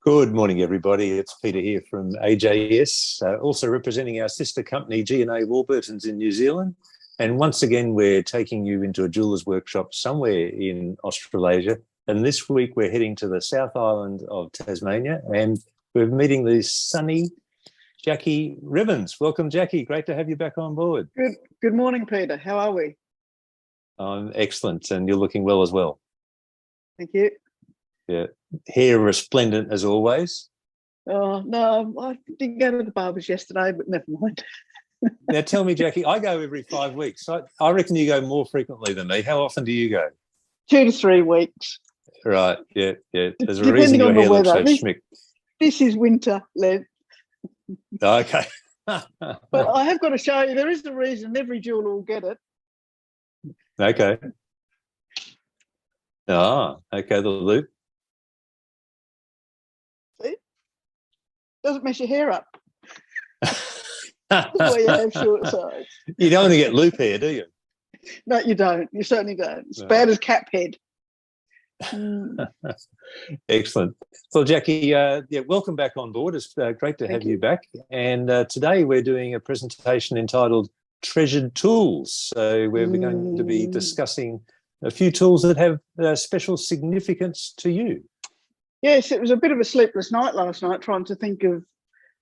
Good morning, everybody. It's Peter here from AJS, also representing our sister company, G&A Warburtons in New Zealand. And once again, we're taking you into a jeweller's workshop somewhere in Australasia. And this week, we're heading to the South Island of Tasmania, and we're meeting the sunny Jackie Ribbons. Welcome, Jackie. Great to have you back on board. Good morning, Peter. How are we? Excellent, and you're looking well as well. Thank you. Yeah, hair resplendent as always. Oh, no, I didn't go to the barber's yesterday, but never mind. Now, tell me, Jackie, I go every 5 weeks. I reckon you go more frequently than me. How often do you go? 2 to 3 weeks. Right, yeah. There's a Depending reason your on the hair looks so weather. schmick. This is winter length. Okay. But I have got to show you, there is a reason. Every jeweller will get it. Okay. Okay, the loop. See? Doesn't mess your hair up. That's why you have short sides. You don't want to get loop hair, do you? No, you don't. You certainly don't. It's bad as cap head. Excellent. Well, Jackie, welcome back on board. It's great to have you back. And today we're doing a presentation entitled Treasured Tools. So we're going to be discussing a few tools that have special significance to you. Yes, it was a bit of a sleepless night last night trying to think of,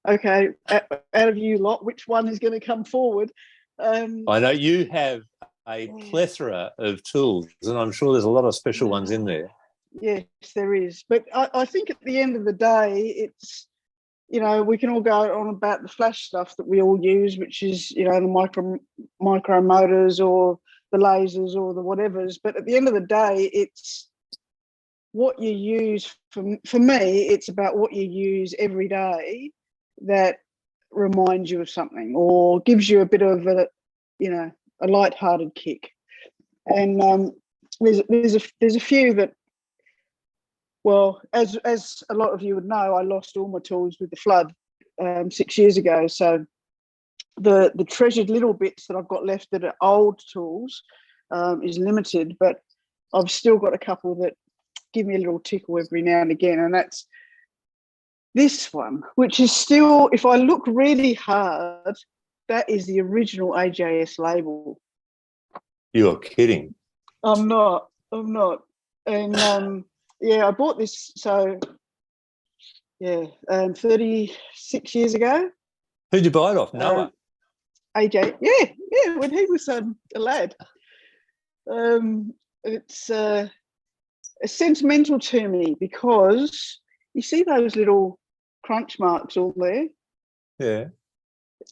okay, out of you lot, which one is going to come forward? I know you have a plethora of tools, and I'm sure there's a lot of special ones in there. Yes, there is. But I think at the end of the day, it's, we can all go on about the flash stuff that we all use, which is, the micro motors or the lasers or the whatevers. But at the end of the day, it's what you use. For me, it's about what you use every day that reminds you of something or gives you a bit of a light-hearted kick. And there's a few that, well, as a lot of you would know, I lost all my tools with the flood 6 years ago. So the treasured little bits that I've got left that are old tools is limited, but I've still got a couple that give me a little tickle every now and again, and that's this one, which is still, if I look really hard, that is the original AJS label. You're kidding. I'm not. And I bought this, 36 years ago. Who'd you buy it off? Noah? AJ, yeah, when he was a lad. It's sentimental to me because you see those little crunch marks all there? Yeah.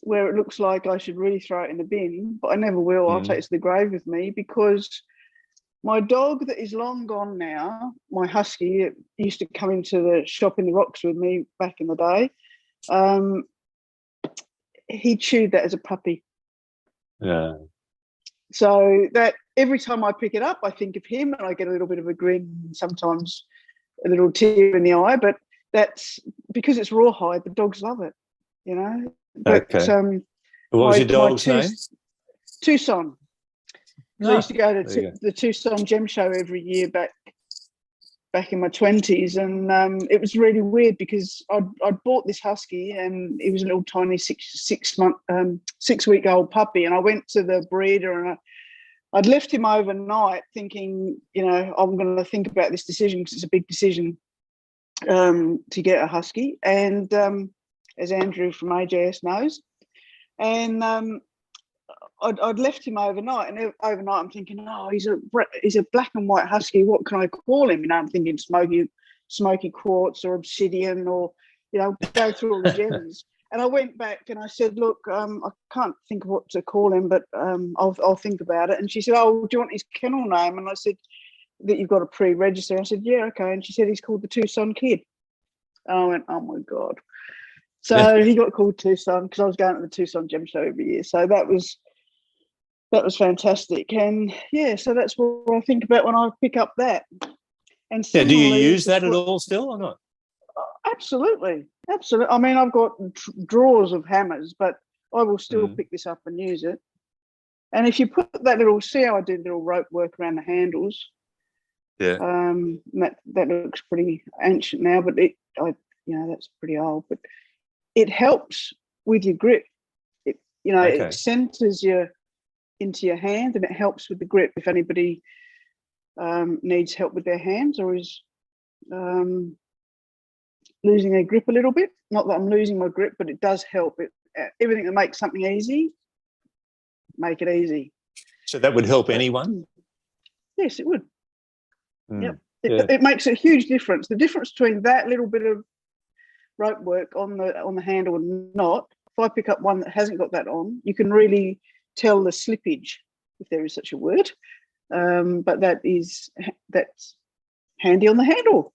Where it looks like I should really throw it in the bin, but I never will. I'll take it to the grave with me because my dog that is long gone now, my husky, used to come into the shop in the Rocks with me back in the day. He chewed that as a puppy. Yeah. So that every time I pick it up, I think of him and I get a little bit of a grin, sometimes a little tear in the eye, but that's because it's rawhide. The dogs love it, But, okay. What was your dog's name? Tucson. I used to go to the Tucson Gem Show every year back in my 20s, and it was really weird because I'd bought this husky and he was a little tiny 6-week-old puppy, and I went to the breeder and I'd left him overnight thinking, I'm going to think about this decision because it's a big decision to get a husky, and as Andrew from AJS knows, and I'd left him overnight, and overnight I'm thinking, he's a black and white husky. What can I call him? I'm thinking smoky quartz or obsidian, or go through all the gems. And I went back and I said, look, I can't think of what to call him, but I'll think about it. And she said, do you want his kennel name? And I said, that you've got to pre-register. I said, yeah, okay. And she said, he's called the Tucson Kid. And I went, oh my God. So he got called Tucson because I was going to the Tucson Gem Show every year. So that was fantastic. And so that's what I think about when I pick up that. And do you use that at all still or not? Absolutely. I mean, I've got drawers of hammers, but I will still pick this up and use it. And if you put that see how I did little rope work around the handles. Yeah. That looks pretty ancient now, but that's pretty old, but it helps with your grip. It centers you into your hand, and it helps with the grip if anybody needs help with their hands or is losing their grip a little bit. Not that I'm losing my grip, but it does help. Everything that makes something easy, make it easy. So that would help anyone? Yes, it would. Yep. It makes a huge difference. The difference between that little bit of rope work on the handle and not, if I pick up one that hasn't got that on, you can really tell the slippage, if there is such a word. But that's handy on the handle.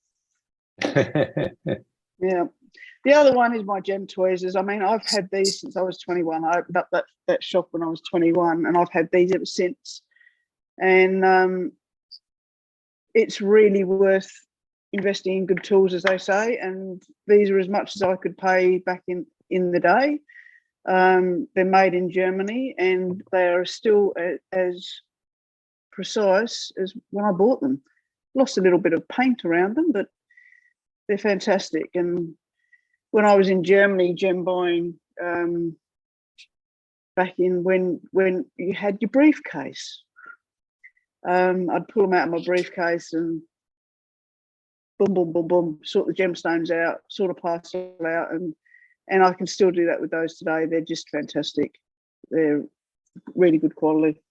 Yeah. The other one is my gem tweezers. I mean, I've had these since I was 21. I opened up that shop when I was 21, and I've had these ever since. And it's really worth investing in good tools, as they say. And these are as much as I could pay back in the day. They're made in Germany, and they are still as precise as when I bought them. Lost a little bit of paint around them, but they're fantastic. And when I was in Germany gem buying, back in when you had your briefcase, I'd pull them out of my briefcase and boom, boom, boom, boom, sort the gemstones out, sort of parcel out, and I can still do that with those today. They're just fantastic. They're really good quality.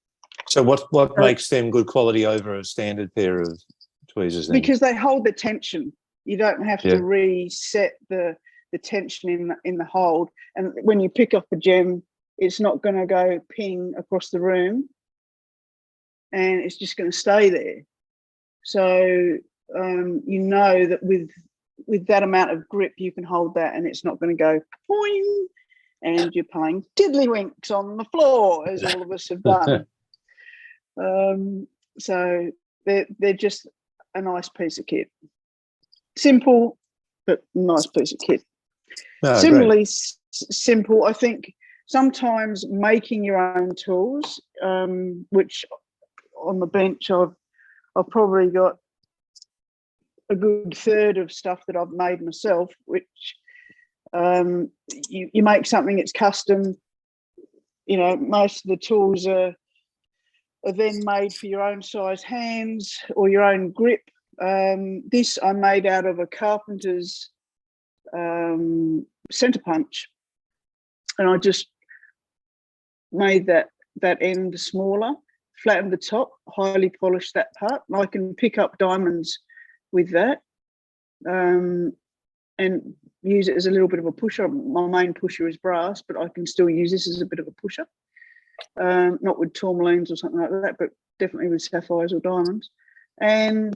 So what makes them good quality over a standard pair of tweezers then? Because they hold the tension. You don't have to reset the tension in the hold. And when you pick up a gem, it's not going to go ping across the room, and it's just going to stay there. So that with that amount of grip, you can hold that, and it's not going to go poing, and you're playing tiddlywinks on the floor, as all of us have done. So they're just a nice piece of kit. Simple, but nice piece of kit. Oh, Similarly simple, I think sometimes making your own tools, which on the bench I've probably got a good third of stuff that I've made myself, which you make something that's custom. Most of the tools are then made for your own size hands or your own grip. This I made out of a carpenter's centre punch, and I just made that end smaller, flattened the top, highly polished that part, and I can pick up diamonds with that, and use it as a little bit of a pusher. My main pusher is brass, but I can still use this as a bit of a pusher. Not with tourmalines or something like that, but definitely with sapphires or diamonds. And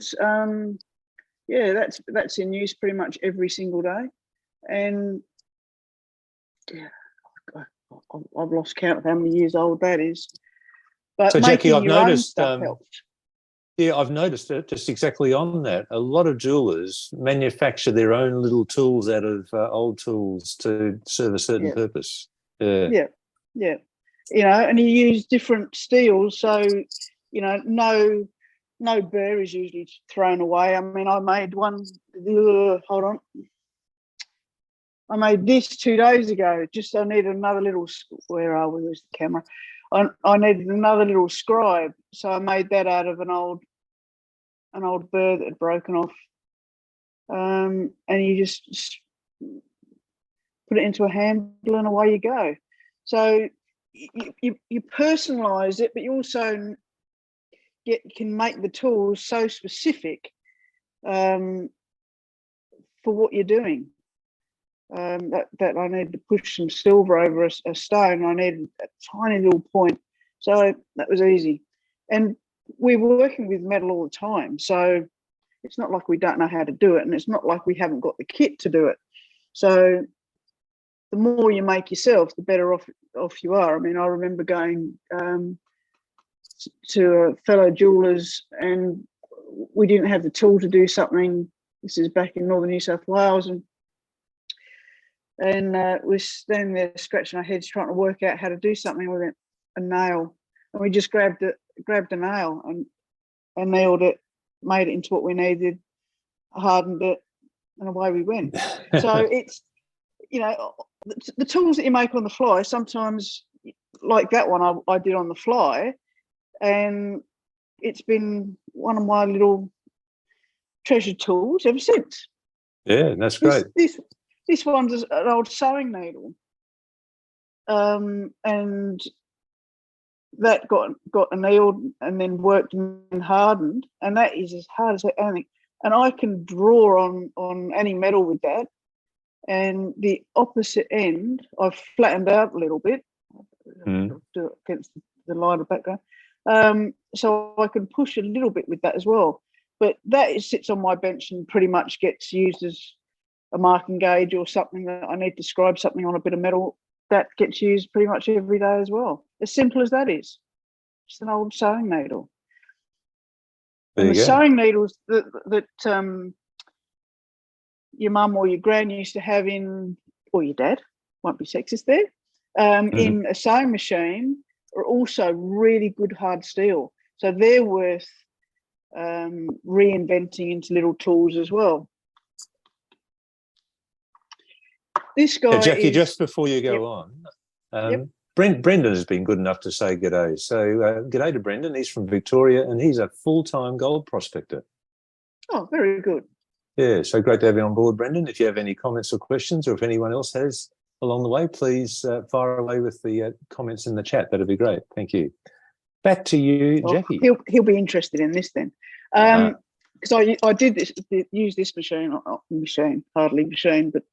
that's in use pretty much every single day. And I've lost count of how many years old that is. But so Jackie, I've noticed. I've noticed it just exactly on that. A lot of jewellers manufacture their own little tools out of old tools to serve a certain purpose. Yeah. And you use different steels, so no burr is usually thrown away. I mean, I made one. Hold on. I made this 2 days ago. I needed another little. Where are we? Where's the camera? I needed another little scribe, so I made that out of an old burr that had broken off. And you just put it into a handle, and away you go. So you personalise it, but you also can make the tools so specific for what you're doing. That I needed to push some silver over a stone. I needed a tiny little point, so that was easy. And we're working with metal all the time, so it's not like we don't know how to do it, and it's not like we haven't got the kit to do it. So the more you make yourself, the better off you are. I mean, I remember going to a fellow jewellers, and we didn't have the tool to do something. This is back in northern New South Wales, and we're standing there scratching our heads trying to work out how to do something with a nail, and we just grabbed a nail and nailed it, made it into what we needed, hardened it, and away we went. So it's, you know, the tools that you make on the fly, sometimes like that one I did on the fly, and it's been one of my little treasured tools ever since. Yeah, that's great. This one's an old sewing needle, and that got annealed and then worked and hardened, and that is as hard as anything. And I can draw on any metal with that. And the opposite end, I've flattened out a little bit. Do it against the lighter background, so I can push a little bit with that as well. But that sits on my bench and pretty much gets used as a marking gauge or something that I need to scribe something on a bit of metal. That gets used pretty much every day as well. As simple as that is. Just an old sewing needle. And the sewing needles that your mum or your gran used to have or your dad, won't be sexist there, in a sewing machine are also really good hard steel. So they're worth reinventing into little tools as well. This guy Jackie, just before you go on, Brendan has been good enough to say g'day. So g'day to Brendan. He's from Victoria and he's a full-time gold prospector. Oh, very good. Yeah, so great to have you on board, Brendan. If you have any comments or questions, or if anyone else has along the way, please fire away with the comments in the chat. That'd be great. Thank you. Back to you, Jackie. He'll be interested in this then. Because I did use this machine, hardly machine, but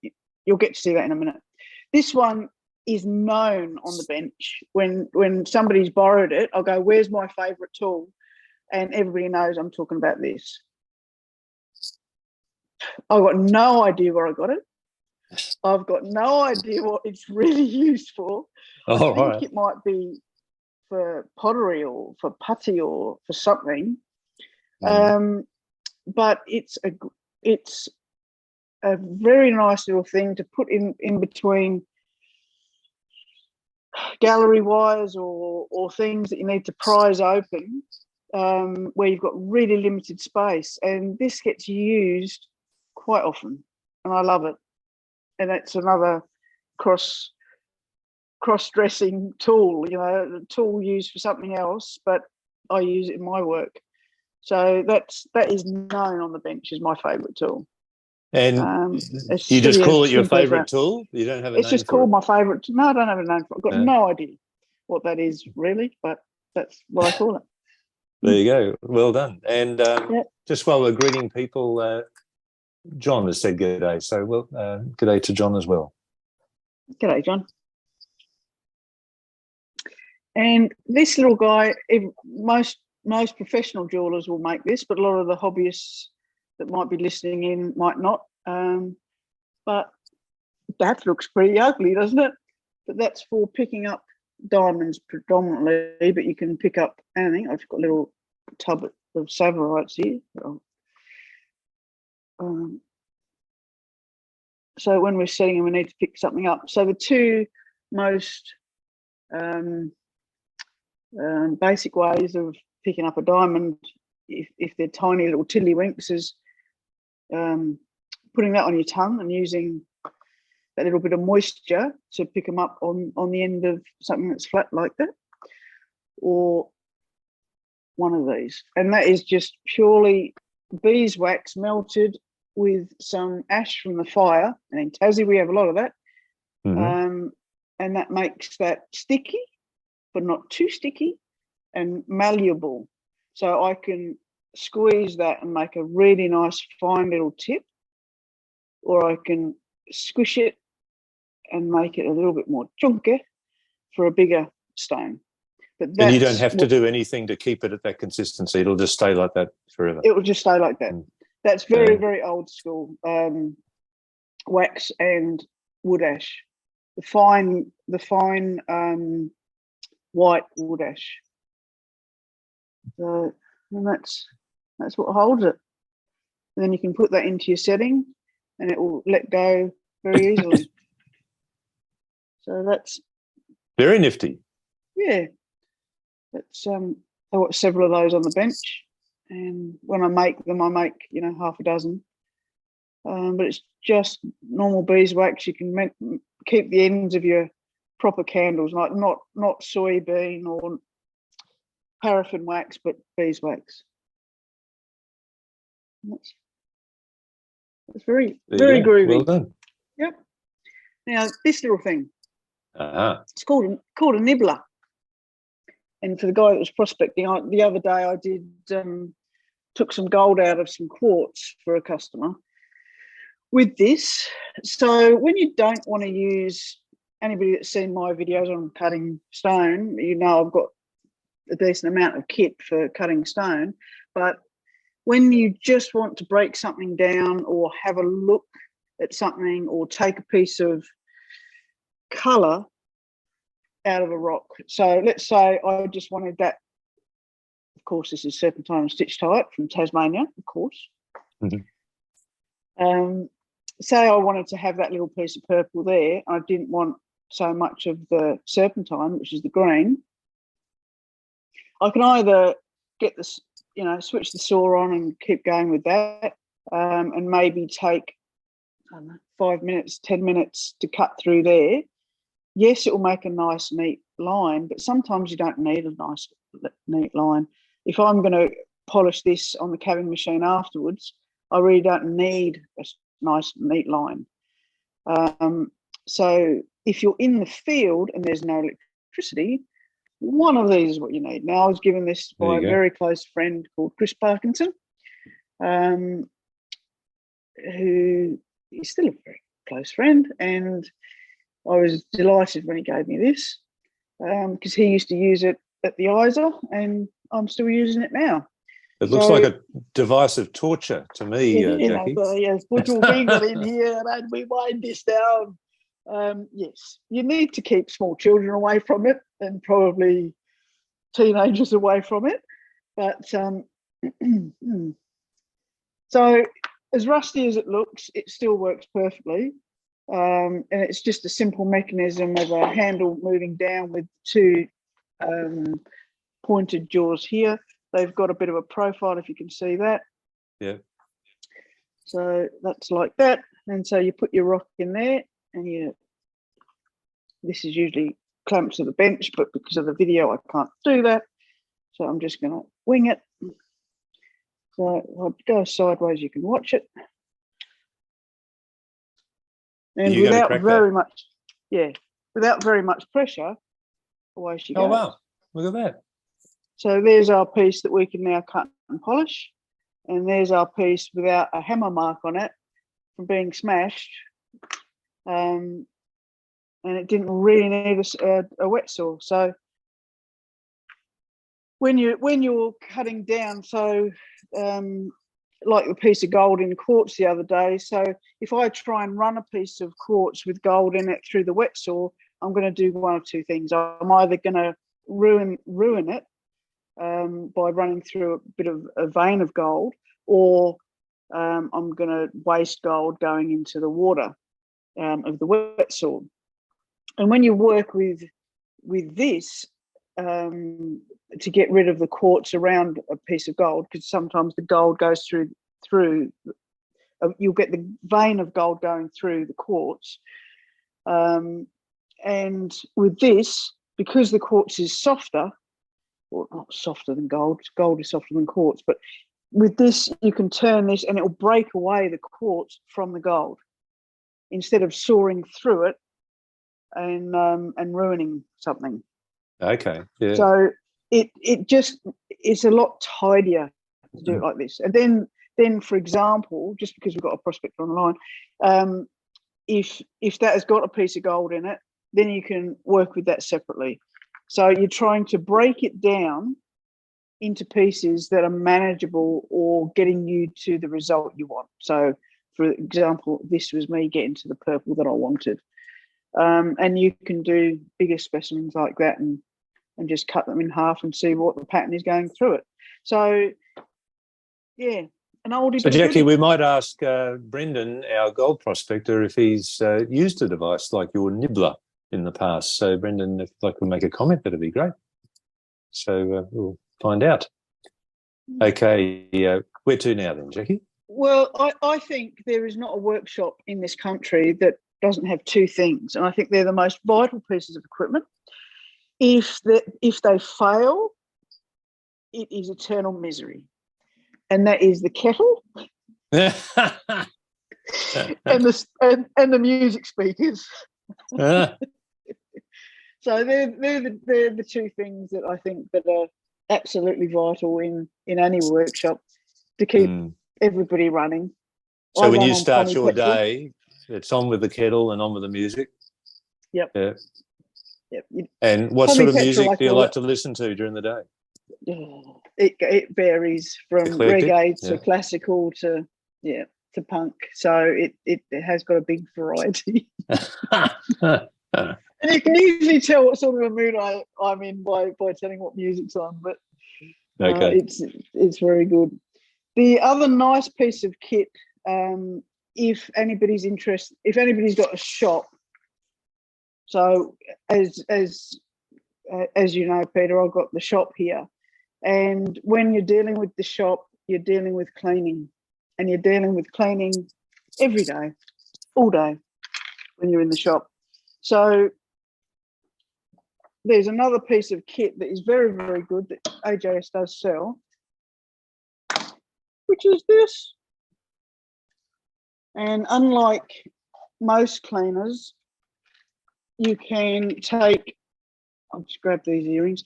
you'll get to see that in a minute. This one is known on the bench. When somebody's borrowed it, I'll go, where's my favourite tool? And everybody knows I'm talking about this. I've got no idea where I got it. I've got no idea what it's really used for. I think it might be for pottery or for putty or for something. But it's a very nice little thing to put in between gallery wires or things that you need to prise open, where you've got really limited space. And this gets used quite often, and I love it. And it's another cross-dressing tool, you know, a tool used for something else, but I use it in my work. So that is known on the bench as my favourite tool. And you just call it your favourite tool? You don't have a name for it? It's just called my favourite. No, I don't have a name for it. I've got no idea what that is really, but that's what I call it. There you go. Well done. And just while we're greeting people, John has said g'day. So, g'day to John as well. G'day, John. And this little guy, most professional jewellers will make this, but a lot of the hobbyists that might be listening in might not. But that looks pretty ugly, doesn't it? But that's for picking up diamonds predominantly, but you can pick up anything. I've got a little tub of savorites here. So when we're setting them, we need to pick something up. So the two most basic ways of picking up a diamond, if they're tiny little tiddlywinks, is putting that on your tongue and using that little bit of moisture to pick them up on the end of something that's flat like that, or one of these. And that is just purely beeswax melted with some ash from the fire. And in Tassie, we have a lot of that. And that makes that sticky, but not too sticky, and malleable. So I can squeeze that and make a really nice fine little tip, or I can squish it and make it a little bit more chunky for a bigger stone. But and you don't have to do anything to keep it at that consistency. It'll just stay like that forever. It will just stay like that. That's very, very old school. Wax and wood ash, the fine white wood ash. So, and that's what holds it. And then you can put that into your setting, and it will let go very easily. So that's very nifty. Yeah, that's I've got several of those on the bench, and when I make them, I make half a dozen. but it's just normal beeswax. You can keep the ends of your proper candles, like not soybean or paraffin wax, but beeswax. It's very groovy. Well done. Yep. Now this little thing, it's called a nibbler. And for the guy that was prospecting, the other day I did took some gold out of some quartz for a customer with this. So when you don't want to use, anybody that's seen my videos on cutting stone, you know I've got a decent amount of kit for cutting stone. But when you just want to break something down or have a look at something or take a piece of colour out of a rock. So let's say I just wanted that. Of course, this is serpentine and stitch type from Tasmania, of course. Say I wanted to have that little piece of purple there. I didn't want so much of the serpentine, which is the green. I can either get this, switch the saw on and keep going with that, and maybe take, I don't know, 5 minutes, 10 minutes to cut through there. Yes, it will make a nice, neat line, but sometimes you don't need a nice, neat line. If I'm going to polish this on the cabbing machine afterwards, I really don't need a nice, neat line. So if you're in the field and there's no electricity, one of these is what you need. Now, I was given this by a very close friend called Chris Parkinson, who is still a very close friend, and I was delighted when he gave me this because he used to use it at the Isa, and I'm still using it now. It looks like a device of torture to me, Jackie. Yes, put your finger in here and we wind this down. Yes, you need to keep small children away from it and probably teenagers away from it. But so as rusty as it looks, it still works perfectly. And it's just a simple mechanism of a handle moving down with two pointed jaws here. They've got a bit of a profile, if you can see that. Yeah. So that's like that. And so you put your rock in there, and this is usually clamped to the bench, but because of the video, I can't do that. So I'm just going to wing it. So I'll go sideways, you can watch it. And without very much pressure, away she goes. Oh, wow. Look at that. So there's our piece that we can now cut and polish. And there's our piece without a hammer mark on it from being smashed. And it didn't really need a wet saw. So when you're cutting down, so like the piece of gold in quartz the other day, so if I try and run a piece of quartz with gold in it through the wet saw, I'm going to do one of two things. I'm either going to ruin it by running through a bit of a vein of gold, or I'm going to waste gold going into the water of the wet saw. And when you work with this to get rid of the quartz around a piece of gold, because sometimes the gold goes through you'll get the vein of gold going through the quartz, and with this, because the quartz is softer, or not softer than gold is softer than quartz, but with this you can turn this and it will break away the quartz from the gold instead of sawing through it and ruining something. Okay. Yeah. So it's a lot tidier to do it like this. And then for example, just because we've got a prospector online, if that has got a piece of gold in it, then you can work with that separately. So you're trying to break it down into pieces that are manageable or getting you to the result you want. So for example, this was me getting to the purple that I wanted. And you can do bigger specimens like that and just cut them in half and see what the pattern is going through it. So yeah, an oldie. So Jackie, we might ask Brendan, our gold prospector, if he's used a device like your nibbler in the past. So Brendan, if I could make a comment, that'd be great. So we'll find out. Okay, where to now then, Jackie? Well, I think there is not a workshop in this country that doesn't have two things, and I think they're the most vital pieces of equipment. If they fail, it is eternal misery, and that is the kettle and the music speakers. So they're the two things that I think that are absolutely vital in any workshop to keep everybody running. So when you start your day, it's on with the kettle and on with the music. Yep. Yeah. Yep. And what sort of music do you like to listen to during the day? It varies from Eclectic? reggae to classical to punk. So it has got a big variety. And you can usually tell what sort of a mood I'm in by telling what music's on. But it's very good. The other nice piece of kit, if anybody's interested, if anybody's got a shop. So as you know, Peter, I've got the shop here, and when you're dealing with the shop, you're dealing with cleaning, and you're dealing with cleaning every day, all day, when you're in the shop. So there's another piece of kit that is very, very good that AJS does sell, which is this. And unlike most cleaners, you can take, I'll just grab these earrings,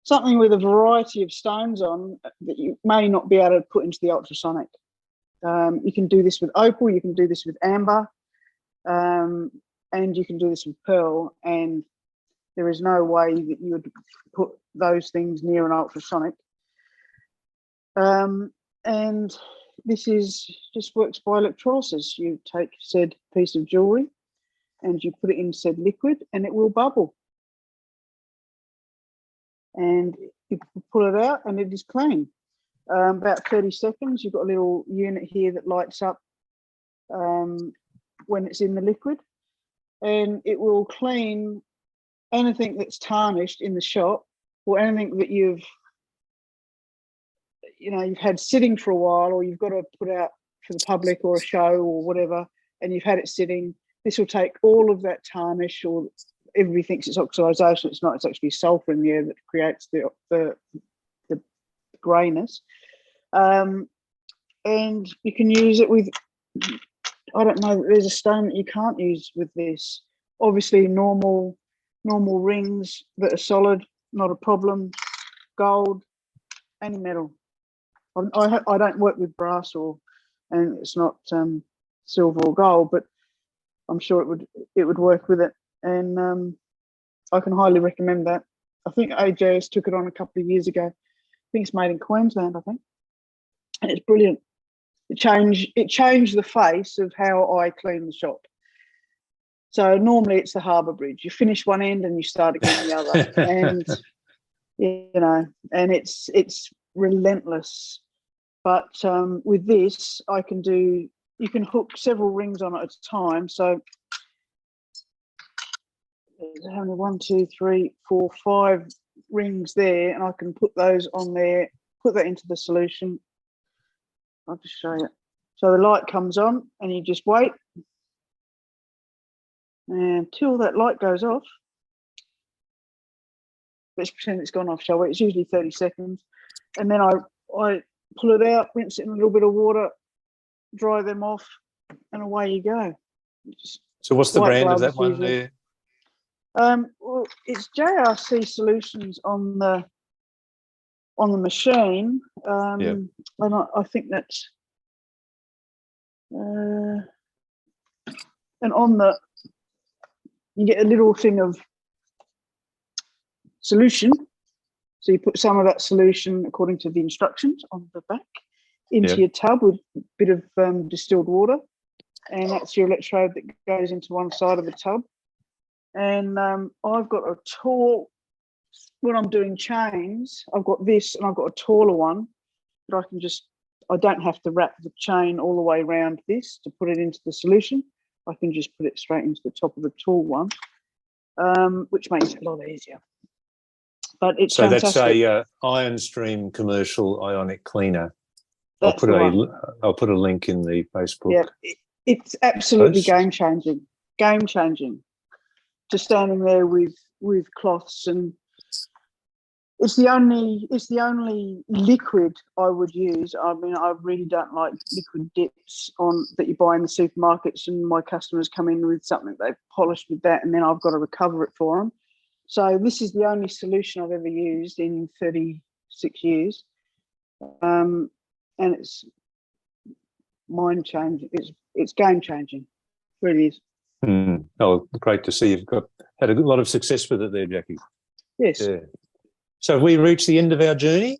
something with a variety of stones on that you may not be able to put into the ultrasonic. You can do this with opal, you can do this with amber, and you can do this with pearl, and there is no way that you would put those things near an ultrasonic. And this just works by electrolysis. You take said piece of jewellery and you put it in said liquid and it will bubble. And you pull it out and it is clean. About 30 seconds, you've got a little unit here that lights up when it's in the liquid, and it will clean anything that's tarnished in the shop or anything that you've had sitting for a while, or you've got to put out for the public or a show or whatever, and you've had it sitting. This will take all of that tarnish, or everybody thinks it's oxidization. It's not. It's actually sulfur in the air that creates the greyness. And you can use it with, I don't know, there's a stone that you can't use with this. Obviously, normal rings that are solid, not a problem. Gold, any metal. I don't work with brass and it's not silver or gold, but I'm sure it would work with it, and I can highly recommend that. I think AJS took it on a couple of years ago. I think it's made in Queensland, I think, and it's brilliant. It changed the face of how I clean the shop. So normally it's the Harbour Bridge. You finish one end and you start again the other, and and it's relentless. But with this, you can hook several rings on it at a time. So there's how many? 1, 2, 3, 4, 5 rings there, and I can put those on there, put that into the solution. I'll just show you. So the light comes on and you just wait until that light goes off. Let's pretend it's gone off, shall we? It's usually 30 seconds. And then I pull it out, rinse it in a little bit of water, dry them off, and away you go. So what's the brand of that one there? Well, it's JRC Solutions on the machine. And I think that's and on you get a little thing of solution. So you put some of that solution, according to the instructions on the back, into your tub with a bit of distilled water, and that's your electrode that goes into one side of the tub. And I've got a tall, when I'm doing chains, I've got this, and I've got a taller one that I don't have to wrap the chain all the way around this to put it into the solution. I can just put it straight into the top of the tall one, which makes it a lot easier. But it's fantastic. That's a Iron Stream commercial Ionic cleaner. That's the one. I'll put a link in the Facebook. Yeah, it's absolutely post. game changing. Just standing there with cloths, and it's the only liquid I would use. I mean, I really don't like liquid dips that you buy in the supermarkets, and my customers come in with something they've polished with that, and then I've got to recover it for them. So this is the only solution I've ever used in 36 years, and it's mind changing. It's game changing. It really is. Oh, great to see you've had a lot of success with it there, Jackie. Yes. Yeah. So have we reached the end of our journey?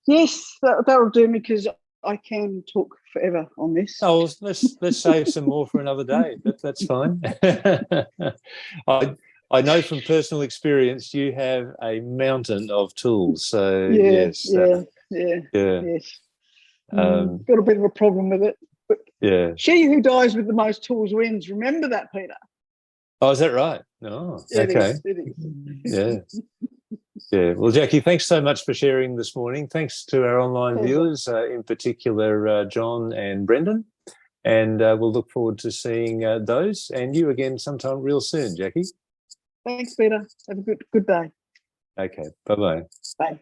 Yes, that'll do me, because I can talk forever on this. Oh, let's save some more for another day. That's fine. I know from personal experience you have a mountain of tools. So yes. Yes. Got a bit of a problem with it. But yeah. She who dies with the most tools wins. Remember that, Peter. Oh, is that right? Oh, okay. It is. Yeah. Yeah. Well, Jackie, thanks so much for sharing this morning. Thanks to our online viewers, in particular, John and Brendan. And we'll look forward to seeing those and you again sometime real soon, Jackie. Thanks, Peter. Have a good day. Okay. Bye-bye. Bye.